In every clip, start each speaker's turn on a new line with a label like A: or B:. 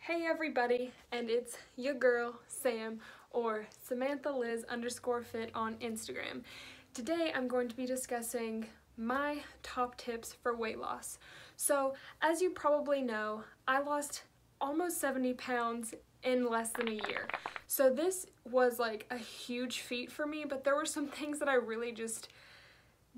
A: Hey everybody, and it's your girl Sam, or Samantha Liz _fit on Instagram. Today I'm going to be discussing my top tips for weight loss. So as you probably know, I lost almost 70 pounds in less than a year. So this was like a huge feat for me, but there were some things that I really just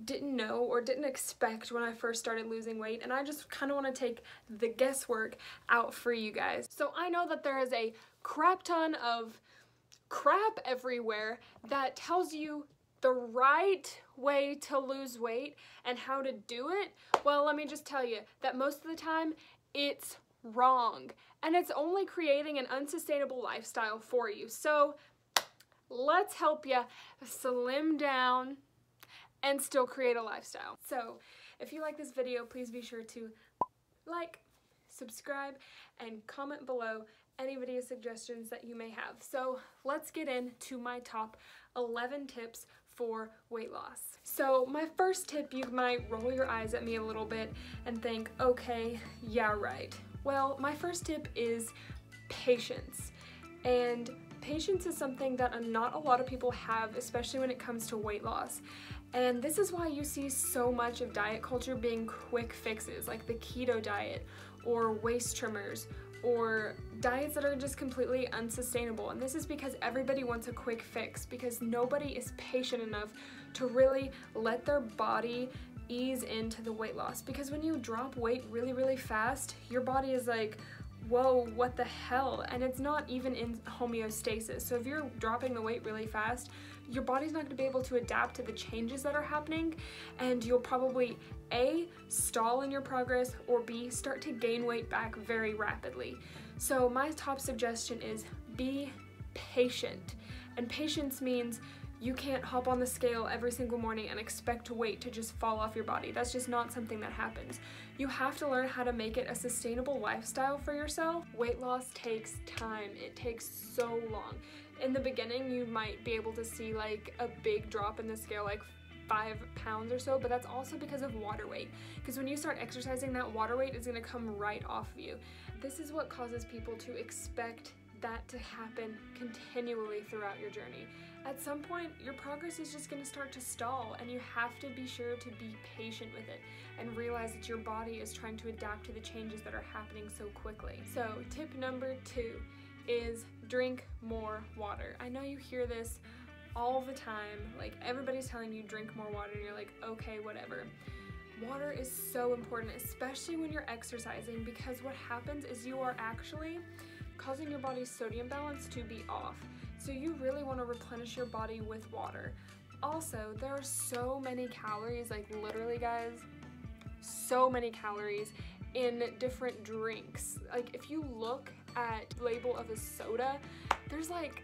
A: didn't know or didn't expect when I first started losing weight, and I just kind of want to take the guesswork out for you guys. So I know that there is a crap ton of crap everywhere that tells you the right way to lose weight and how to do it. Well, let me just tell you that most of the time it's wrong, and it's only creating an unsustainable lifestyle for you. So let's help you slim down and still create a lifestyle. So if you like this video, please be sure to like, subscribe, and comment below any video suggestions that you may have. So let's get into my top 11 tips for weight loss. So my first tip, you might roll your eyes at me a little bit and think, okay, yeah, right. Well, my first tip is patience. And patience is something that not a lot of people have, especially when it comes to weight loss. And this is why you see so much of diet culture being quick fixes, like the keto diet or waist trimmers or diets that are just completely unsustainable. And this is because everybody wants a quick fix, because nobody is patient enough to really let their body ease into the weight loss. Because when you drop weight really, really fast, your body is like, whoa, what the hell? And it's not even in homeostasis. So if you're dropping the weight really fast, your body's not going to be able to adapt to the changes that are happening, and you'll probably A, stall in your progress, or B, start to gain weight back very rapidly. So my top suggestion is be patient. And patience means you can't hop on the scale every single morning and expect weight to just fall off your body. That's just not something that happens. You have to learn how to make it a sustainable lifestyle for yourself. Weight loss takes time. It takes so long. In the beginning, you might be able to see like a big drop in the scale, like 5 pounds or so, but that's also because of water weight. Because when you start exercising, that water weight is going to come right off of you. This is what causes people to expect that to happen continually throughout your journey. At some point, your progress is just going to start to stall, and you have to be sure to be patient with it and realize that your body is trying to adapt to the changes that are happening so quickly. So tip number 2 is drink more water. I know you hear this all the time, like everybody's telling you drink more water, and you're like, okay, whatever. Water is so important, especially when you're exercising, because what happens is you are actually causing your body's sodium balance to be off. So you really want to replenish your body with water. Also, there are so many calories, like literally guys, so many calories in different drinks. Like if you look at the label of a soda, there's like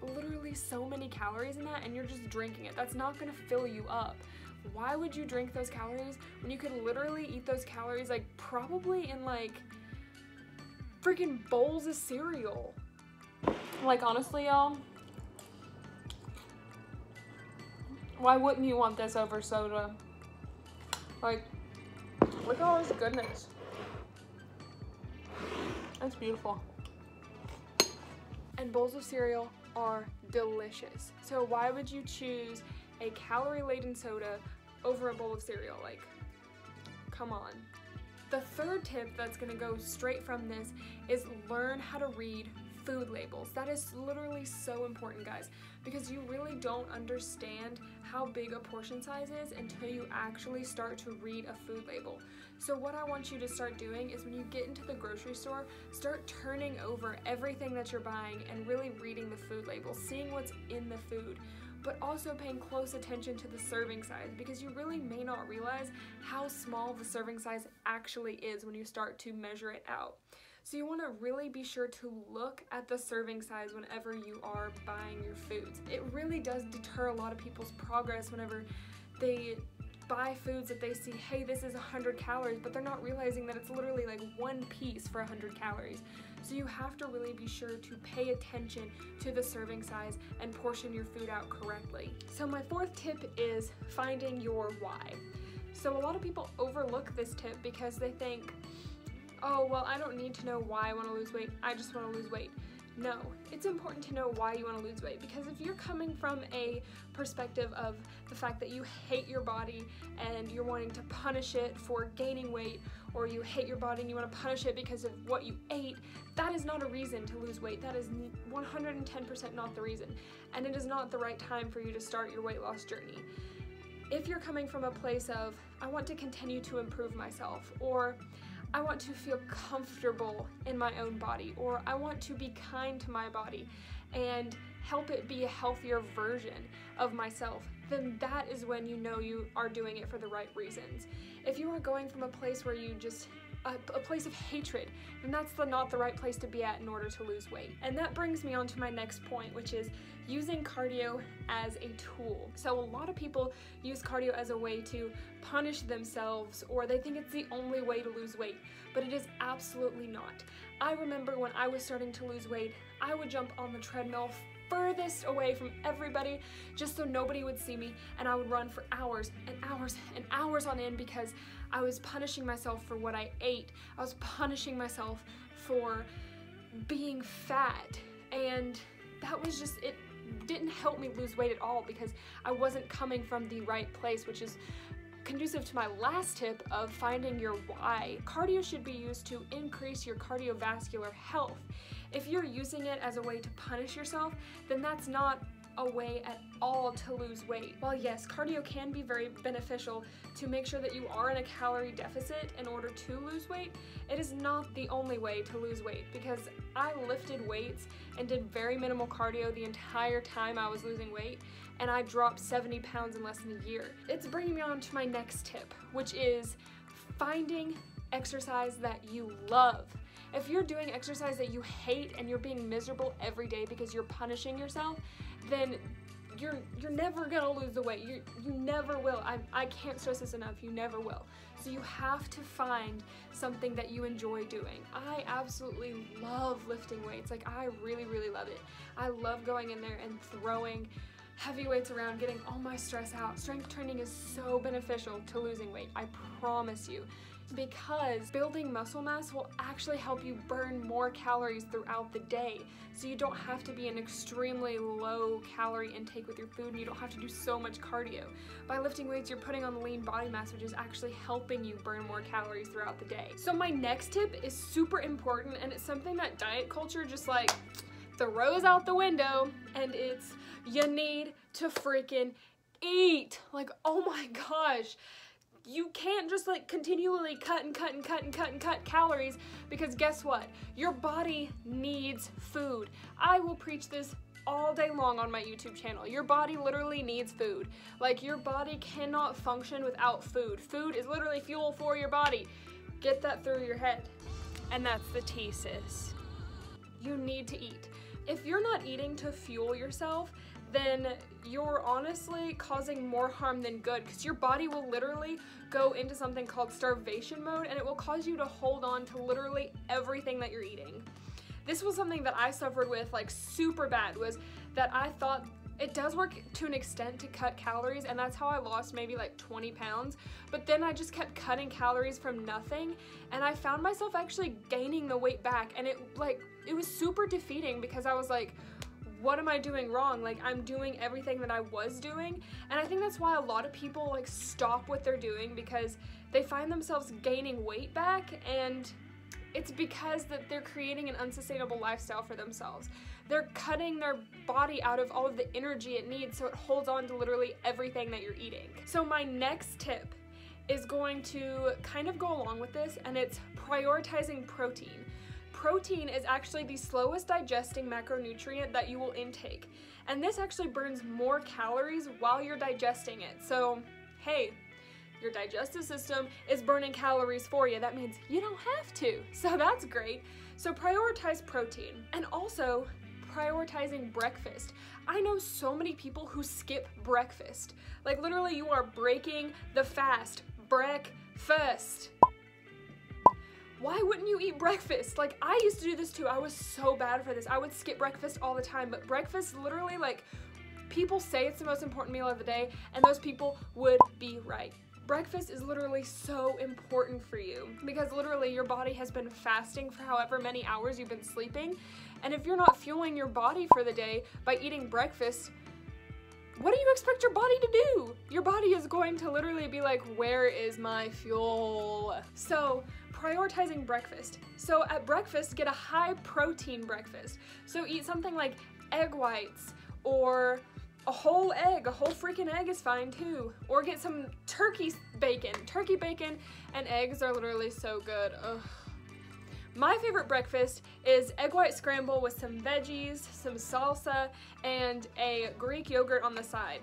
A: literally so many calories in that, and you're just drinking it. That's not gonna fill you up. Why would you drink those calories when you could literally eat those calories like probably in like freaking bowls of cereal? Like honestly, y'all, why wouldn't you want this over soda? Like, look at all this goodness. That's beautiful. And bowls of cereal are delicious. So why would you choose a calorie-laden soda over a bowl of cereal? Like, come on. The third tip that's gonna go straight from this is learn how to read food labels. That is literally so important, guys, because you really don't understand how big a portion size is until you actually start to read a food label. So what I want you to start doing is when you get into the grocery store, start turning over everything that you're buying and really reading the food label, seeing what's in the food, but also paying close attention to the serving size, because you really may not realize how small the serving size actually is when you start to measure it out. So you want to really be sure to look at the serving size whenever you are buying your foods. It really does deter a lot of people's progress whenever they buy foods that they see, hey, this is 100 calories, but they're not realizing that it's literally like one piece for 100 calories. So you have to really be sure to pay attention to the serving size and portion your food out correctly. So my fourth tip is finding your why. So a lot of people overlook this tip because they think, oh, well, I don't need to know why I want to lose weight, I just want to lose weight. No, it's important to know why you want to lose weight, because if you're coming from a perspective of the fact that you hate your body and you're wanting to punish it for gaining weight, or you hate your body and you want to punish it because of what you ate, that is not a reason to lose weight. That is 110% not the reason, and it is not the right time for you to start your weight loss journey. If you're coming from a place of, I want to continue to improve myself, or I want to feel comfortable in my own body, or I want to be kind to my body and help it be a healthier version of myself, then that is when you know you are doing it for the right reasons. If you are going from a place where you just, a place of hatred, then that's not the right place to be at in order to lose weight. And that brings me on to my next point, which is using cardio as a tool. So a lot of people use cardio as a way to punish themselves, or they think it's the only way to lose weight, but it is absolutely not. I remember when I was starting to lose weight, I would jump on the treadmill furthest away from everybody just so nobody would see me, and I would run for hours and hours and hours on end because I was punishing myself for what I ate. I was punishing myself for being fat, and that was just, it didn't help me lose weight at all because I wasn't coming from the right place, which is conducive to my last tip of finding your why. Cardio should be used to increase your cardiovascular health. If you're using it as a way to punish yourself, then that's not a way at all to lose weight. While yes, cardio can be very beneficial to make sure that you are in a calorie deficit in order to lose weight, it is not the only way to lose weight, because I lifted weights and did very minimal cardio the entire time I was losing weight, and I dropped 70 pounds in less than a year. It's bringing me on to my next tip, which is finding exercise that you love. If you're doing exercise that you hate and you're being miserable every day because you're punishing yourself, then you're never gonna lose the weight. You never will. I can't stress this enough, you never will. So you have to find something that you enjoy doing. I absolutely love lifting weights. Like, I really, really love it. I love going in there and throwing heavy weights around, getting all my stress out. Strength training is so beneficial to losing weight, I promise you, because building muscle mass will actually help you burn more calories throughout the day. So you don't have to be an extremely low calorie intake with your food, and you don't have to do so much cardio. By lifting weights, you're putting on lean body mass, which is actually helping you burn more calories throughout the day. So my next tip is super important, and it's something that diet culture just like throws out the window, and it's you need to freaking eat. Like, oh my gosh. You can't just like continually cut calories, because guess what? Your body needs food. I will preach this all day long on my YouTube channel. Your body literally needs food. Like, your body cannot function without food. Food is literally fuel for your body. Get that through your head. And that's the tea, sis. You need to eat. If you're not eating to fuel yourself, then you're honestly causing more harm than good, because your body will literally go into something called starvation mode, and it will cause you to hold on to literally everything that you're eating. This was something that I suffered with like super bad, was that I thought it does work to an extent to cut calories, and that's how I lost maybe like 20 pounds, but then I just kept cutting calories from nothing, and I found myself actually gaining the weight back, and it was super defeating, because I was like, what am I doing wrong? Like, I'm doing everything that I was doing. And I think that's why a lot of people like stop what they're doing, because they find themselves gaining weight back, and it's because that they're creating an unsustainable lifestyle for themselves. They're cutting their body out of all of the energy it needs, so it holds on to literally everything that you're eating. So my next tip is going to kind of go along with this, and it's prioritizing protein. Protein is actually the slowest digesting macronutrient that you will intake, and this actually burns more calories while you're digesting it. So hey, your digestive system is burning calories for you. That means you don't have to, so that's great. So prioritize protein, and also prioritizing breakfast. I know so many people who skip breakfast. Like, literally, you are breaking the fast. Breakfast. Why wouldn't you eat breakfast? Like, I used to do this too. I was so bad for this. I would skip breakfast all the time, but breakfast literally, like, people say it's the most important meal of the day, and those people would be right. Breakfast is literally so important for you because literally your body has been fasting for however many hours you've been sleeping, and if you're not fueling your body for the day by eating breakfast, what do you expect your body to do? Your body is going to literally be like, where is my fuel? So prioritizing breakfast. So at breakfast, get a high protein breakfast. So eat something like egg whites or a whole egg. A whole freaking egg is fine too. Or get some turkey bacon. Turkey bacon and eggs are literally so good. Ugh. My favorite breakfast is egg white scramble with some veggies, some salsa, and a Greek yogurt on the side.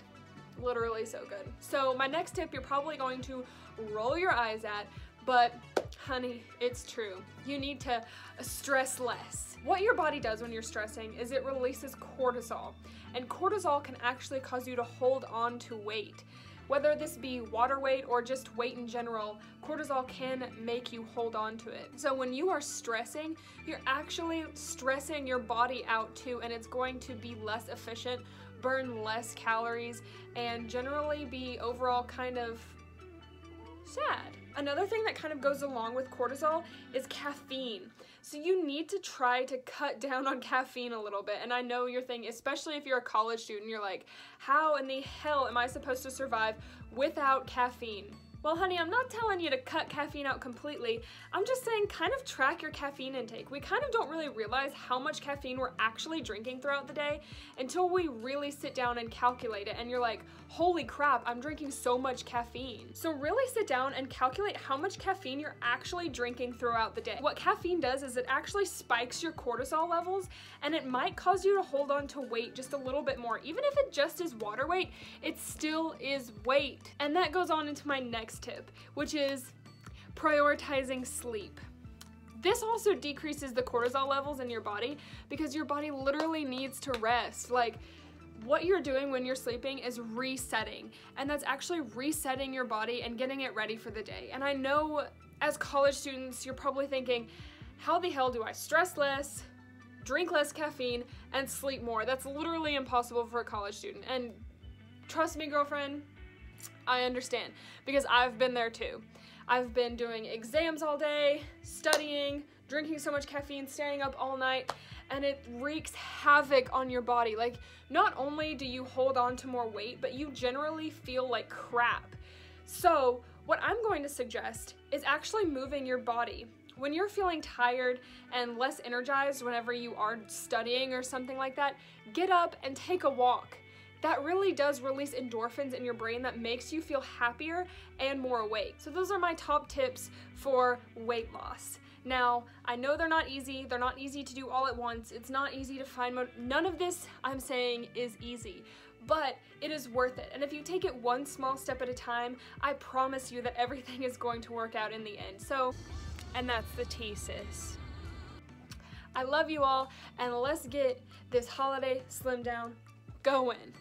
A: Literally so good. So my next tip you're probably going to roll your eyes at, but honey, it's true. You need to stress less. What your body does when you're stressing is it releases cortisol, and cortisol can actually cause you to hold on to weight. Whether this be water weight or just weight in general, cortisol can make you hold on to it. So when you are stressing, you're actually stressing your body out too, and it's going to be less efficient, burn less calories, and generally be overall kind of sad. Another thing that kind of goes along with cortisol is caffeine. So you need to try to cut down on caffeine a little bit. And I know you're thinking, especially if you're a college student, you're like, how in the hell am I supposed to survive without caffeine? Well, honey, I'm not telling you to cut caffeine out completely. I'm just saying kind of track your caffeine intake. We kind of don't really realize how much caffeine we're actually drinking throughout the day until we really sit down and calculate it. And you're like, holy crap, I'm drinking so much caffeine. So really sit down and calculate how much caffeine you're actually drinking throughout the day. What caffeine does is it actually spikes your cortisol levels, and it might cause you to hold on to weight just a little bit more. Even if it just is water weight, it still is weight. And that goes on into my next tip, which is prioritizing sleep. This also decreases the cortisol levels in your body because your body literally needs to rest. Like, what you're doing when you're sleeping is resetting, and that's actually resetting your body and getting it ready for the day. And I know as college students, you're probably thinking, how the hell do I stress less, drink less caffeine, and sleep more? That's literally impossible for a college student. And trust me, girlfriend, I understand, because I've been there too. I've been doing exams all day, studying, drinking so much caffeine, staying up all night, and it wreaks havoc on your body. Like, not only do you hold on to more weight, but you generally feel like crap. So what I'm going to suggest is actually moving your body. When you're feeling tired and less energized whenever you are studying or something like that, get up and take a walk. That really does release endorphins in your brain that makes you feel happier and more awake. So those are my top tips for weight loss. Now, I know they're not easy to do all at once, it's not easy to find, none of this I'm saying is easy, but it is worth it. And if you take it one small step at a time, I promise you that everything is going to work out in the end. So, and that's the tea, sis. I love you all, and let's get this holiday slim down going.